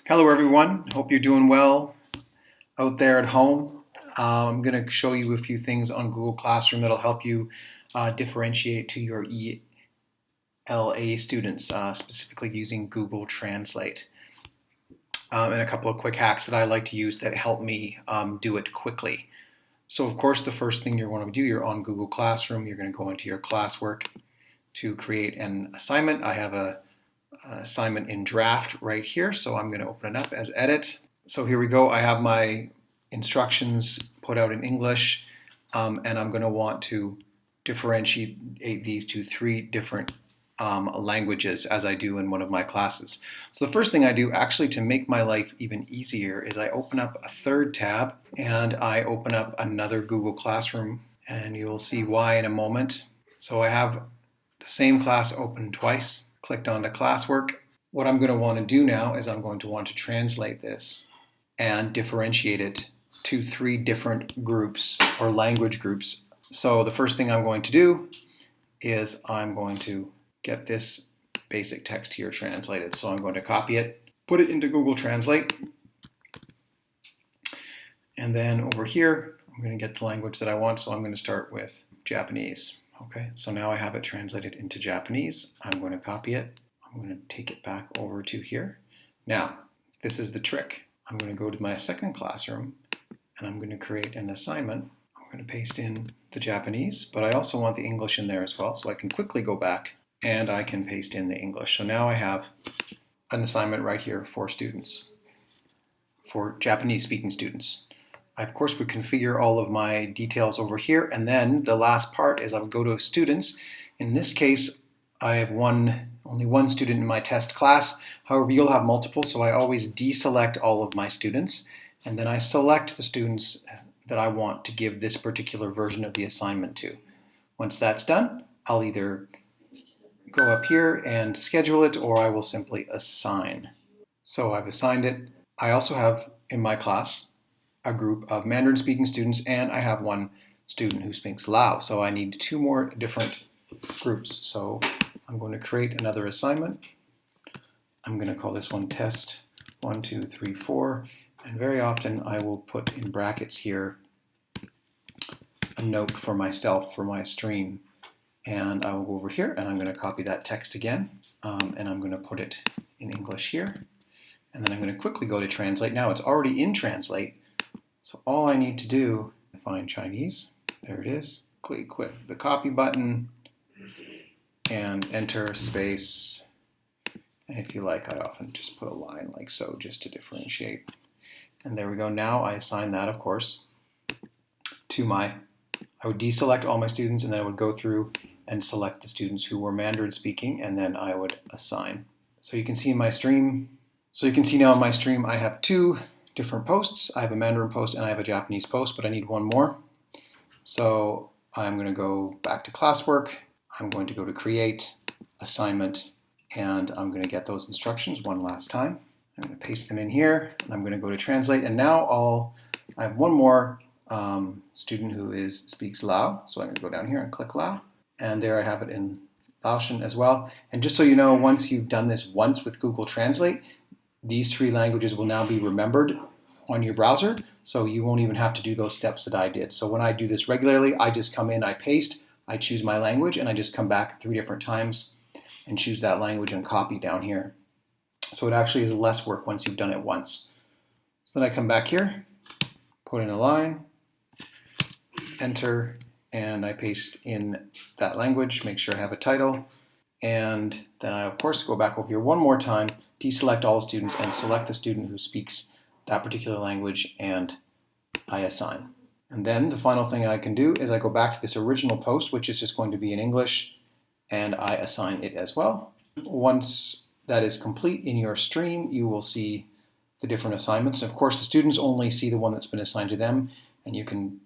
Hello everyone, hope you're doing well out there at home. I'm going to show you a few things on Google Classroom that'll help you differentiate to your ELA students, specifically using Google Translate. And a couple of quick hacks that I like to use that help me do it quickly. So of course the first thing you're going to do, you're on Google Classroom, you're going to go into your classwork to create an assignment. I have an assignment in draft right here, so I'm going to open it up as edit. So here we go. I have my instructions put out in English, and I'm going to want to differentiate these to three different languages as I do in one of my classes. So the first thing I do actually to make my life even easier is I open up a third tab and I open up another Google Classroom, and you'll see why in a moment. So I have the same class open twice, clicked onto classwork. What I'm going to want to do now is I'm going to want to translate this and differentiate it to three different groups or language groups. So the first thing I'm going to do is I'm going to get this basic text here translated. So I'm going to copy it, put it into Google Translate, and then over here I'm going to get the language that I want. So I'm going to start with Japanese. Okay, so now I have it translated into Japanese. I'm going to copy it. I'm going to take it back over to here. Now, this is the trick. I'm going to go to my second classroom and I'm going to create an assignment. I'm going to paste in the Japanese, but I also want the English in there as well, so I can quickly go back and I can paste in the English. So now I have an assignment right here for students, for Japanese speaking students. I of course would configure all of my details over here, and then the last part is I would go to students. In this case, I have only one student in my test class. However, you'll have multiple, so I always deselect all of my students, and then I select the students that I want to give this particular version of the assignment to. Once that's done, I'll either go up here and schedule it, or I will simply assign. So I've assigned it. I also have in my class a group of Mandarin speaking students, and I have one student who speaks Lao. So I need two more different groups. So I'm going to create another assignment. I'm going to call this one test 1, 2, 3, 4. And very often I will put in brackets here a note for myself for my stream. And I will go over here and I'm going to copy that text again. And I'm going to put it in English here. And then I'm going to quickly go to translate. Now it's already in translate. So all I need to do is find Chinese. There it is. Click the copy button and enter space. And if you like, I often just put a line like so just to differentiate. And there we go. Now I assign that, of course, to I would deselect all my students and then I would go through and select the students who were Mandarin speaking, and then I would assign. So you can see in my stream, now in my stream I have two different posts. I have a Mandarin post and I have a Japanese post, but I need one more. So I'm going to go back to classwork. I'm going to go to create, assignment, and I'm going to get those instructions one last time. I'm going to paste them in here, and I'm going to go to translate, and now I have one more student who speaks Lao, so I'm going to go down here and click Lao, and there I have it in Laotian as well. And just so you know, once you've done this once with Google Translate, these three languages will now be remembered on your browser, so you won't even have to do those steps that I did. So when I do this regularly, I just come in, I paste, I choose my language, and I just come back 3 different times and choose that language and copy down here. So it actually is less work once you've done it once. So then I come back here, put in a line, enter, and I paste in that language, make sure I have a title, and then I of course go back over here one more time, deselect all the students and select the student who speaks that particular language, and I assign. And then the final thing I can do is I go back to this original post, which is just going to be in English, and I assign it as well. Once that is complete in your stream, you will see the different assignments. And of course, the students only see the one that's been assigned to them, and you can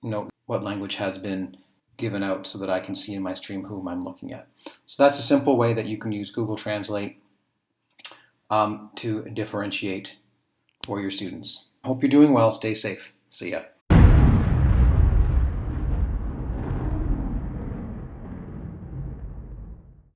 note what language has been given out so that I can see in my stream whom I'm looking at. So that's a simple way that you can use Google Translate to differentiate for your students. Hope you're doing well. Stay safe. See ya.